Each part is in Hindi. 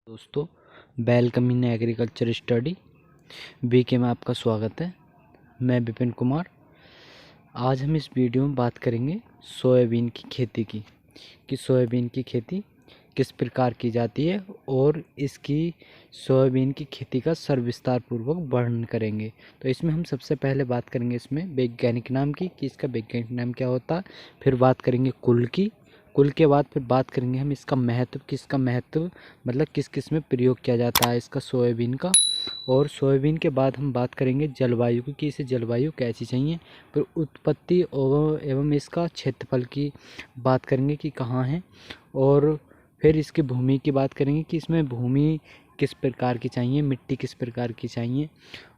दोस्तों, welcome in agriculture study BK में आपका स्वागत है। मैं विपिन कुमार। आज हम इस वीडियो में बात करेंगे सोयाबीन की खेती की, कि सोयाबीन की खेती किस प्रकार की जाती है और इसकी सोयाबीन की खेती का सर्विस्तार पूर्वक वर्णन करेंगे। तो इसमें हम सबसे पहले बात करेंगे इसमें वैज्ञानिक नाम की, कि इसका वैज्ञानिक नाम क्या होता है। फिर बात करेंगे कुल की, कुल के बाद फिर बात करेंगे हम इसका महत्व, कि इसका महत्व मतलब किस किस में प्रयोग किया जाता है इसका सोयाबीन का। और सोयाबीन के बाद हम बात करेंगे जलवायु की, कि इसे जलवायु कैसी चाहिए। फिर उत्पत्ति एवं इसका क्षेत्रफल की बात करेंगे कि कहाँ है। और फिर इसकी भूमि की बात करेंगे कि इसमें भूमि किस प्रकार की चाहिए, मिट्टी किस प्रकार की चाहिए।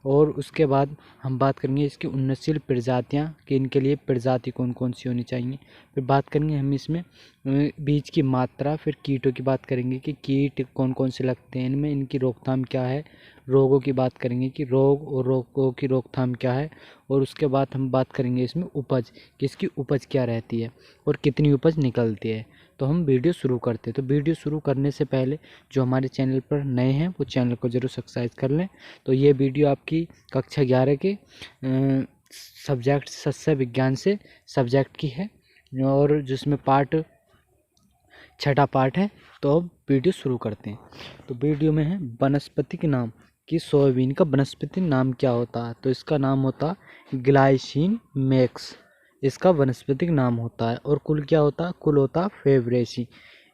और उसके बाद हम बात करेंगे इसकी उन्नतशील प्रजातियाँ, कि इनके लिए प्रजाति कौन कौन सी होनी चाहिए। फिर बात करेंगे हम इसमें बीज की मात्रा। फिर कीटों की बात करेंगे कि कीट कौन कौन से लगते हैं इनमें, इनकी रोकथाम क्या है। रोगों की बात करेंगे कि रोग और रोगों की रोकथाम क्या है। और उसके बाद हम बात करेंगे इसमें उपज, कि इसकी उपज क्या रहती है और कितनी उपज निकलती है। तो हम वीडियो शुरू करते हैं। तो वीडियो शुरू करने से पहले जो हमारे चैनल पर नए हैं वो चैनल को ज़रूर सब्सक्राइब कर लें। तो ये वीडियो आपकी कक्षा 11 के सब्जेक्ट सस्य विज्ञान से सब्जेक्ट की है, और जिसमें छठा पार्ट है। तो अब वीडियो शुरू करते हैं। तो वीडियो में है वनस्पतिक नाम, कि सोयाबीन का वनस्पति नाम क्या होता है। तो इसका नाम होता है ग्लाइसिन मैक्स, इसका वनस्पतिक नाम होता है। और कुल क्या होता है, कुल होता है फेब्रेसी,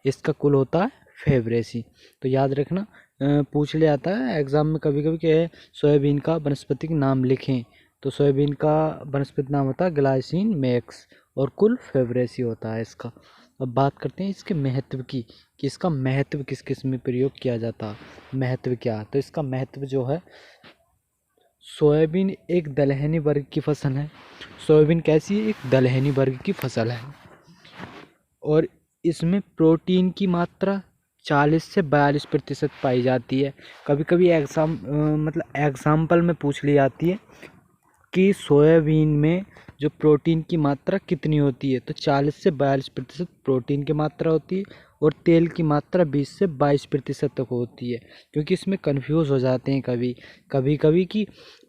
इसका कुल होता है फेब्रेसी। तो याद रखना, पूछ ले आता है एग्जाम में कभी कभी कि सोयाबीन का वनस्पतिक नाम लिखें। तो सोयाबीन का वनस्पतिक नाम होता है ग्लाइसिन मैक्स और कुल फेब्रेसी होता है इसका। अब बात करते हैं इसके महत्व की, कि इसका महत्व किस किस में प्रयोग किया जाता है। महत्व क्या है, तो इसका महत्व जो है, सोयाबीन एक दलहनी वर्ग की फसल है। सोयाबीन कैसी है, एक दलहनी वर्ग की फसल है। और इसमें प्रोटीन की मात्रा 40 से 42% पाई जाती है। कभी कभी एग्जाम्पल में पूछ ली जाती है कि सोयाबीन में जो प्रोटीन की मात्रा कितनी होती है। तो 40 से 42% प्रोटीन की मात्रा होती है, और तेल की मात्रा 20 से 22% तक होती है। क्योंकि इसमें कंफ्यूज हो जाते हैं कभी कि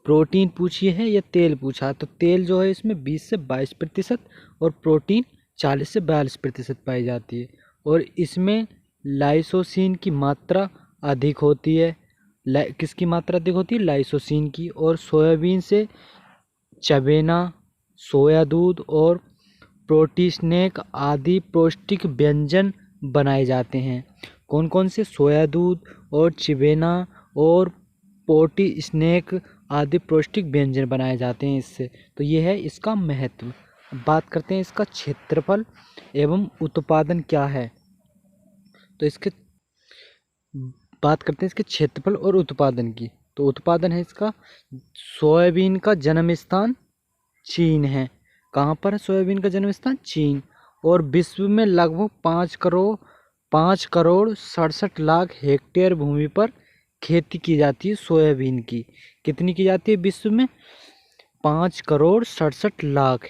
प्रोटीन पूछी है या तेल पूछा। तो तेल जो है इसमें 20 से 22% और प्रोटीन 40 से 42% पाई जाती है। और इसमें लाइसोसिन की मात्रा अधिक होती है। किसकी मात्रा अधिक होती है, लाइसोसिन की। और सोयाबीन से चबेना, सोया दूध और प्रोटीस्नेक आदि पौष्टिक व्यंजन बनाए जाते हैं। कौन कौन से, सोया दूध और चिबेना और प्रोटीस्नेक आदि पौष्टिक व्यंजन बनाए जाते हैं इससे। तो ये है इसका महत्व। बात करते हैं इसका क्षेत्रफल एवं उत्पादन क्या है। तो इसके बात करते हैं इसके क्षेत्रफल और उत्पादन की। तो उत्पादन है इसका, सोयाबीन का जन्म स्थान चीन है। कहाँ पर है सोयाबीन का जन्म स्थान, चीन। और विश्व में लगभग 5 करोड़ 67 लाख हेक्टेयर भूमि पर खेती की जाती है सोयाबीन की। कितनी की जाती है विश्व में, 5 करोड़ 67 लाख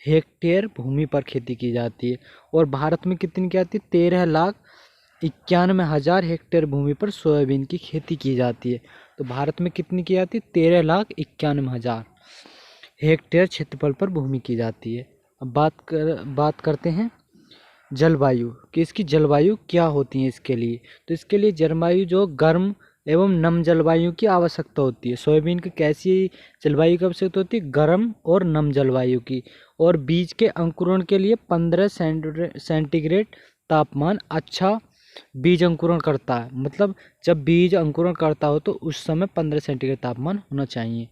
हेक्टेयर भूमि पर खेती की जाती है। और भारत में कितनी की जाती है, 13,91,000 हेक्टेयर भूमि पर सोयाबीन की खेती की जाती है। तो भारत में कितनी की जाती है, 13,91,000 हेक्टेयर क्षेत्रफल पर भूमि की जाती है। अब बात करते हैं जलवायु, कि इसकी जलवायु क्या होती है इसके लिए। तो इसके लिए जलवायु जो गर्म एवं नम जलवायु की आवश्यकता होती है। सोयाबीन की कैसी जलवायु की आवश्यकता होती है, गर्म और नम जलवायु की। और बीज के अंकुरण के लिए 15 सेंटीग्रेड तापमान अच्छा बीज अंकुरण करता है। मतलब जब बीज अंकुरण करता हो तो उस समय 15 सेंटीग्रेड तापमान होना चाहिए।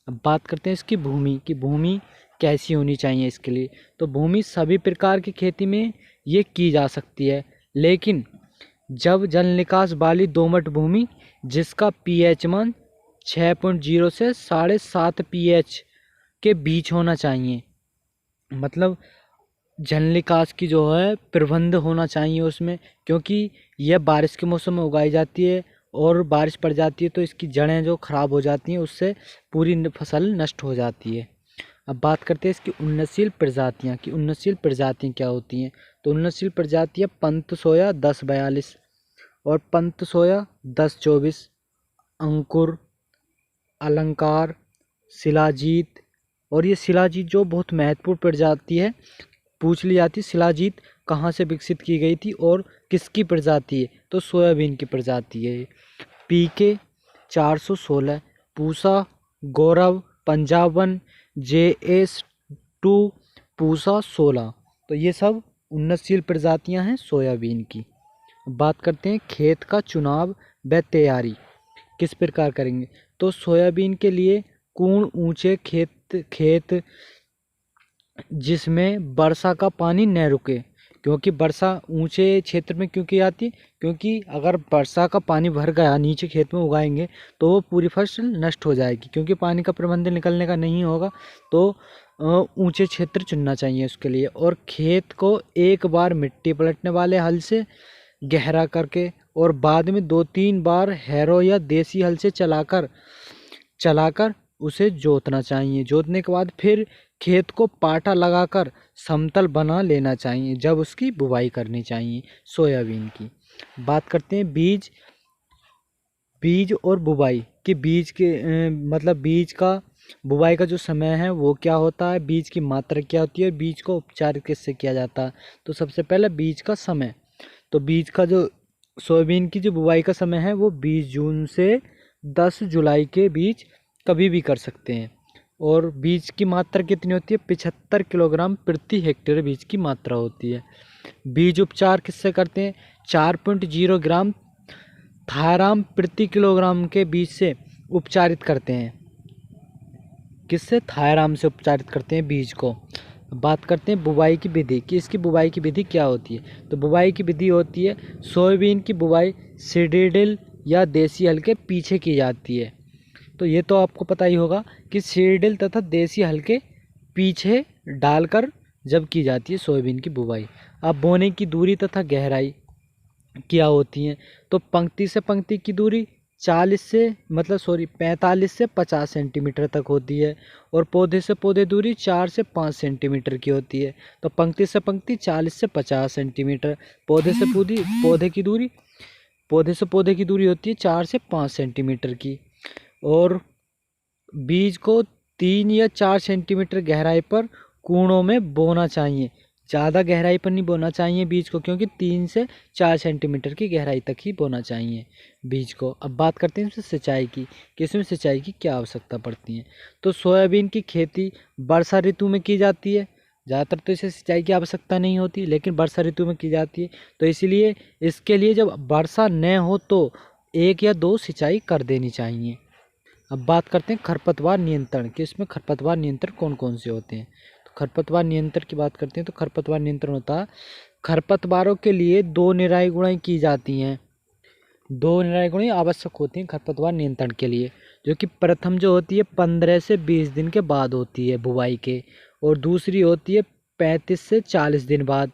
अब बात करते हैं इसकी भूमि, की भूमि कैसी होनी चाहिए इसके लिए। तो भूमि सभी प्रकार की खेती में ये की जा सकती है, लेकिन जब जल निकास वाली दोमट भूमि जिसका पीएच मान 6.0 से 7.5 पीएच के बीच होना चाहिए। मतलब जल निकास की जो है प्रबंध होना चाहिए उसमें, क्योंकि यह बारिश के मौसम में उगाई जाती है और बारिश पड़ जाती है तो इसकी जड़ें जो खराब हो जाती हैं, उससे पूरी फसल नष्ट हो जाती है। अब बात करते हैं इसकी उन्नतशील प्रजातियाँ, की उन्नतशील प्रजातियाँ क्या होती हैं। तो उन्नतशील प्रजातियाँ पंत सोया 1042 और पंत सोया 10-24, अंकुर, अलंकार, शिलाजीत। और ये शिलाजीत जो बहुत महत्वपूर्ण प्रजाति है, पूछ ली जाती है शिलाजीत कहाँ से विकसित की गई थी और किसकी प्रजाति है, तो सोयाबीन की प्रजाति है। पीके 416, पूसा, गौरव, पंजाबन, JS2, पूसा 16। तो ये सब उन्नतशील प्रजातियां हैं सोयाबीन की। बात करते हैं खेत का चुनाव व तैयारी किस प्रकार करेंगे। तो सोयाबीन के लिए पूर्ण ऊंचे खेत जिसमें वर्षा का पानी न रुके, क्योंकि वर्षा ऊंचे क्षेत्र में क्यों की जाती है, क्योंकि अगर वर्षा का पानी भर गया नीचे खेत में उगाएंगे तो वो पूरी फसल नष्ट हो जाएगी, क्योंकि पानी का प्रबंधन निकलने का नहीं होगा। तो ऊंचे क्षेत्र चुनना चाहिए उसके लिए। और खेत को एक बार मिट्टी पलटने वाले हल से गहरा करके और बाद में 2-3 बार हैरो या देसी हल से चलाकर उसे जोतना चाहिए। जोतने के बाद फिर खेत को पाटा लगाकर समतल बना लेना चाहिए, जब उसकी बुवाई करनी चाहिए सोयाबीन की। बात करते हैं बीज और बुवाई कि बीज के बीज का बुवाई का जो समय है वो क्या होता है, बीज की मात्रा क्या होती है, बीज को उपचार किससे किया जाता है। तो सबसे पहले बीज का समय। तो बीज का जो सोयाबीन की जो बुवाई का समय है वो 20 जून से 10 जुलाई के बीच कभी भी कर सकते हैं। और बीज की मात्रा कितनी होती है, 75 किलोग्राम प्रति हेक्टेयर बीज की मात्रा होती है। बीज उपचार किससे करते हैं, 4.0 ग्राम थायराम प्रति किलोग्राम के बीज से उपचारित करते हैं। किससे, थायराम से उपचारित करते हैं बीज को। बात करते हैं बुवाई की विधि कि इसकी बुवाई की विधि क्या होती है। तो बुवाई की विधि होती है सोयाबीन की बुवाई सीडीड्रिल या देसी हल के पीछे की जाती है। तो ये तो आपको पता ही होगा कि सीडीड्रिल तथा देसी हल के पीछे डालकर जब की जाती है सोयाबीन की बुवाई। अब बोने की दूरी तथा गहराई क्या होती है। तो पंक्ति से पंक्ति की दूरी 45 से 50 सेंटीमीटर तक होती है और पौधे से पौधे दूरी 4 से 5 सेंटीमीटर की होती है। तो पंक्ति से पंक्ति 40 से 50 सेंटीमीटर, पौधे से पौधे की दूरी होती है 4 से 5 सेंटीमीटर की। और बीज को 3 या 4 सेंटीमीटर गहराई पर कूड़ों में बोना चाहिए। ज़्यादा गहराई पर नहीं बोना चाहिए बीज को, क्योंकि 3 से 4 सेंटीमीटर की गहराई तक ही बोना चाहिए बीज को। अब बात करते हैं इसमें सिंचाई की कि इसमें सिंचाई की क्या आवश्यकता पड़ती है। तो सोयाबीन की खेती वर्षा ऋतु में की जाती है। ज़्यादातर तो इसे सिंचाई की आवश्यकता नहीं होती, लेकिन वर्षा ऋतु में की जाती है। तो इसलिए इसके लिए जब वर्षा न हो तो 1 या 2 सिंचाई कर देनी चाहिए। अब बात करते हैं खरपतवार नियंत्रण कि इसमें खरपतवार नियंत्रण कौन कौन से होते हैं। तो खरपतवार नियंत्रण की बात करते हैं तो खरपतवार नियंत्रण होता है, खरपतवारों के लिए 2 निराई गुड़ाई की जाती हैं। 2 निराई गुड़ाई आवश्यक होती हैं खरपतवार नियंत्रण के लिए, जो कि प्रथम जो होती है 15 से 20 दिन के बाद होती है बुवाई के, और दूसरी होती है 35 से 40 दिन बाद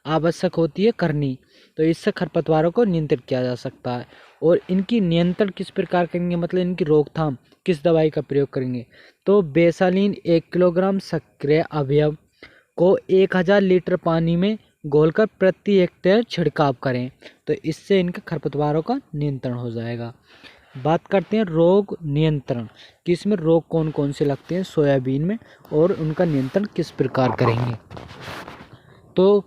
आवश्यक होती है करनी। तो इससे खरपतवारों को नियंत्रित किया जा सकता है। और इनकी नियंत्रण किस प्रकार करेंगे, मतलब इनकी रोकथाम किस दवाई का प्रयोग करेंगे। तो बेसालीन 1 किलोग्राम सक्रिय अवयव को 1000 लीटर पानी में घोलकर प्रति हेक्टेयर छिड़काव करें। तो इससे इनके खरपतवारों का नियंत्रण हो जाएगा। बात करते हैं रोग नियंत्रण कि इसमें रोग कौन कौन से लगते हैं सोयाबीन में और उनका नियंत्रण किस प्रकार करेंगे। तो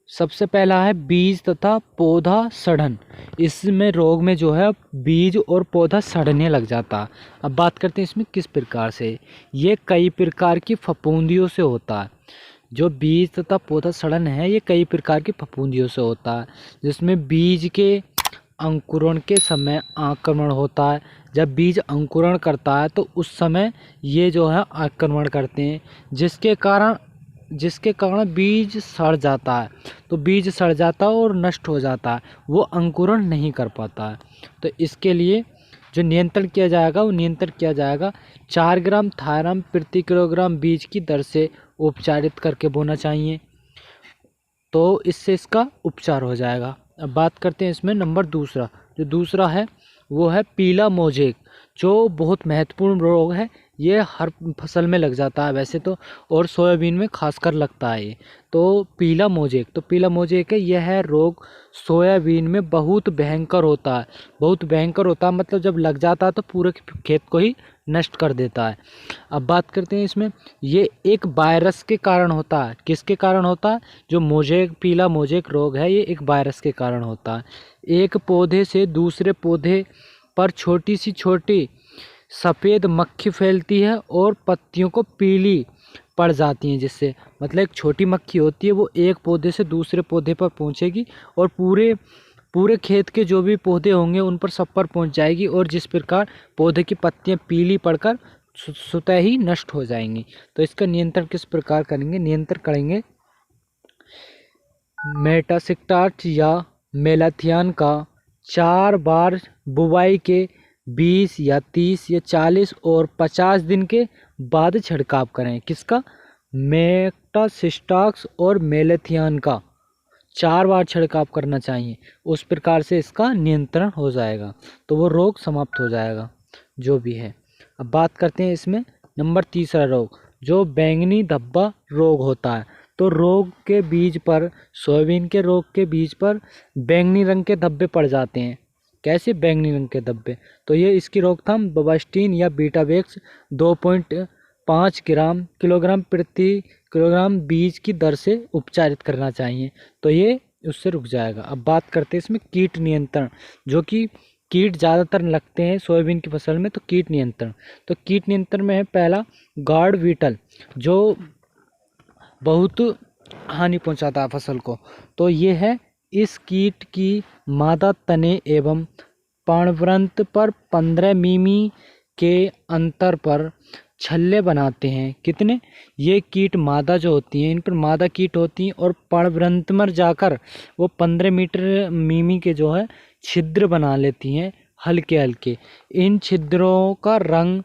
सबसे पहला है बीज तथा पौधा सड़न। इसमें रोग में जो है बीज और पौधा सड़ने लग जाता। अब बात करते हैं इसमें किस प्रकार से। ये कई प्रकार की फफूंदियों से होता है। जो बीज तथा पौधा सड़न है ये कई प्रकार की फफूंदियों से होता है, जिसमें बीज के अंकुरण के समय आक्रमण होता है। जब बीज अंकुरण करता है तो उस समय ये जो है आक्रमण करते हैं, जिसके कारण बीज सड़ जाता है। तो बीज सड़ जाता है और नष्ट हो जाता है, वो अंकुरण नहीं कर पाता है। तो इसके लिए जो नियंत्रण किया जाएगा वो नियंत्रण किया जाएगा 4 ग्राम थायराम प्रति किलोग्राम बीज की दर से उपचारित करके बोना चाहिए। तो इससे इसका उपचार हो जाएगा। अब बात करते हैं इसमें नंबर दूसरा, जो दूसरा है वो है पीला मोजेक, जो बहुत महत्वपूर्ण रोग है, ये हर फसल में लग जाता है वैसे तो, और सोयाबीन में खासकर लगता है ये। तो पीला मोजेक है, यह है रोग सोयाबीन में बहुत भयंकर होता है। बहुत भयंकर होता है मतलब जब लग जाता है तो पूरे खेत को ही नष्ट कर देता है। अब बात करते हैं इसमें, ये एक वायरस के कारण होता है। किसके कारण होता है? जो पीला मोजेक रोग है, ये एक वायरस के कारण होता है। एक पौधे से दूसरे पौधे पर छोटी सी छोटी सफ़ेद मक्खी फैलती है और पत्तियों को पीली पड़ जाती हैं। जिससे मतलब एक छोटी मक्खी होती है, वो एक पौधे से दूसरे पौधे पर पहुंचेगी और पूरे खेत के जो भी पौधे होंगे उन पर सब पर पहुंच जाएगी, और जिस प्रकार पौधे की पत्तियां पीली पड़कर स्वतः ही नष्ट हो जाएंगी। तो इसका नियंत्रण किस प्रकार करेंगे? नियंत्रण करेंगे मेटासिस्टाट या मेलाथियान का 4 बार बुवाई के 20 या 30 या 40 और 50 दिन के बाद छिड़काव करें। किसका? मेटासिस्टाक्स और मेलाथियान का 4 बार छिड़काव करना चाहिए। उस प्रकार से इसका नियंत्रण हो जाएगा, तो वो रोग समाप्त हो जाएगा जो भी है। अब बात करते हैं इसमें नंबर तीसरा रोग, जो बैंगनी धब्बा रोग होता है। तो रोग के बीज पर, सोयाबीन के रोग के बीज पर बैंगनी रंग के धब्बे पड़ जाते हैं। कैसे बैंगनी रंग के धब्बे? तो ये इसकी रोकथाम बवास्टिन या बीटावेक्स 2.5 किलोग्राम प्रति किलोग्राम बीज की दर से उपचारित करना चाहिए, तो ये उससे रुक जाएगा। अब बात करते हैं इसमें कीट नियंत्रण, जो कि कीट ज़्यादातर लगते हैं सोयाबीन की फसल में। तो कीट नियंत्रण, तो कीट नियंत्रण में है पहला गार्ड बीटल, जो बहुत हानि पहुंचाता है फसल को। तो ये है, इस कीट की मादा तने एवं पर्णवृंत पर 15 मिमी के अंतर पर छल्ले बनाते हैं। कितने? ये कीट मादा जो होती हैं, इन पर मादा कीट होती हैं और पर्णवृंत में जाकर वो 15 मिमी के जो है छिद्र बना लेती हैं हल्के हल्के। इन छिद्रों का रंग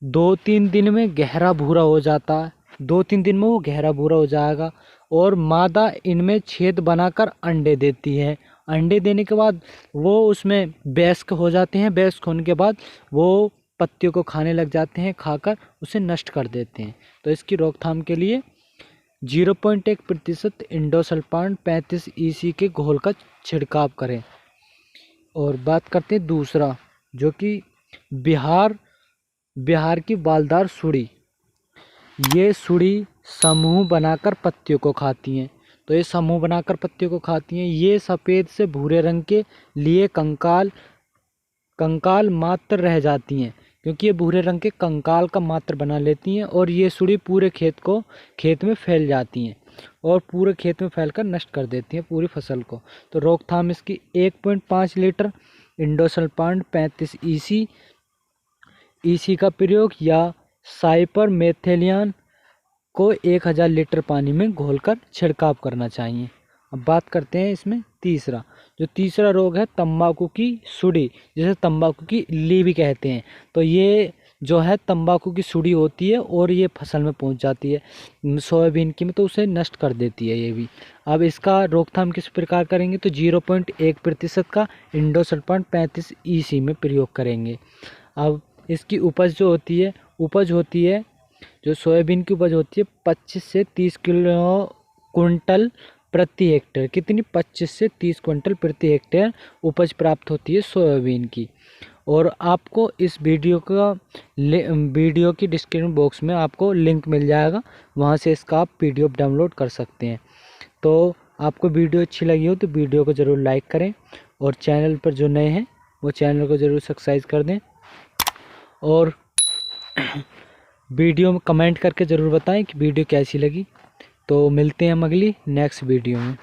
2-3 दिन में गहरा भूरा हो जाता है। 2-3 दिन में वो गहरा भूरा हो जाएगा, और मादा इनमें छेद बनाकर अंडे देती है। अंडे देने के बाद वो उसमें वयस्क हो जाते हैं। वयस्क होने के बाद वो पत्तियों को खाने लग जाते हैं, खाकर उसे नष्ट कर देते हैं। तो इसकी रोकथाम के लिए 0.1% इंडोसल्फान 35 EC के घोल का छिड़काव करें। और बात करते हैं दूसरा, जो कि बिहार की बालदार सुड़ी। ये सुड़ी समूह बनाकर पत्तियों को खाती हैं। तो ये समूह बनाकर पत्तियों को खाती हैं। ये सफ़ेद से भूरे रंग के लिए कंकाल मात्र रह जाती हैं, क्योंकि ये भूरे रंग के कंकाल का मात्र बना लेती हैं, और ये सुड़ी पूरे खेत में फैल जाती हैं और पूरे खेत में फैलकर नष्ट कर देती हैं पूरी फसल को। तो रोकथाम इसकी 1.5 लीटर इंडोसल्फान 35 EC का प्रयोग, या साइपर मेथेलियन को 1000 लीटर पानी में घोलकर छिड़काव करना चाहिए। अब बात करते हैं इसमें तीसरा, जो तीसरा रोग है तंबाकू की सुड़ी, जिसे तंबाकू की इल्ली भी कहते हैं। तो ये जो है तंबाकू की सुड़ी होती है और ये फसल में पहुंच जाती है सोयाबीन की में, तो उसे नष्ट कर देती है ये भी। अब इसका रोकथाम किस प्रकार करेंगे? तो 0.1% का इंडोसल्फान 35 EC में प्रयोग करेंगे। अब इसकी उपज होती है जो सोयाबीन की उपज होती है 25 से 30 क्विंटल प्रति हेक्टेयर। कितनी? 25 से 30 क्विंटल प्रति हेक्टेयर उपज प्राप्त होती है सोयाबीन की। और आपको इस वीडियो की डिस्क्रिप्शन बॉक्स में आपको लिंक मिल जाएगा, वहां से इसका आप PDF डाउनलोड कर सकते हैं। तो आपको वीडियो अच्छी लगी हो तो वीडियो को ज़रूर लाइक करें, और चैनल पर जो नए हैं वो चैनल को ज़रूर सब्सक्राइब कर दें, और वीडियो में कमेंट करके ज़रूर बताएं कि वीडियो कैसी लगी। तो मिलते हैं हम अगली नेक्स्ट वीडियो में।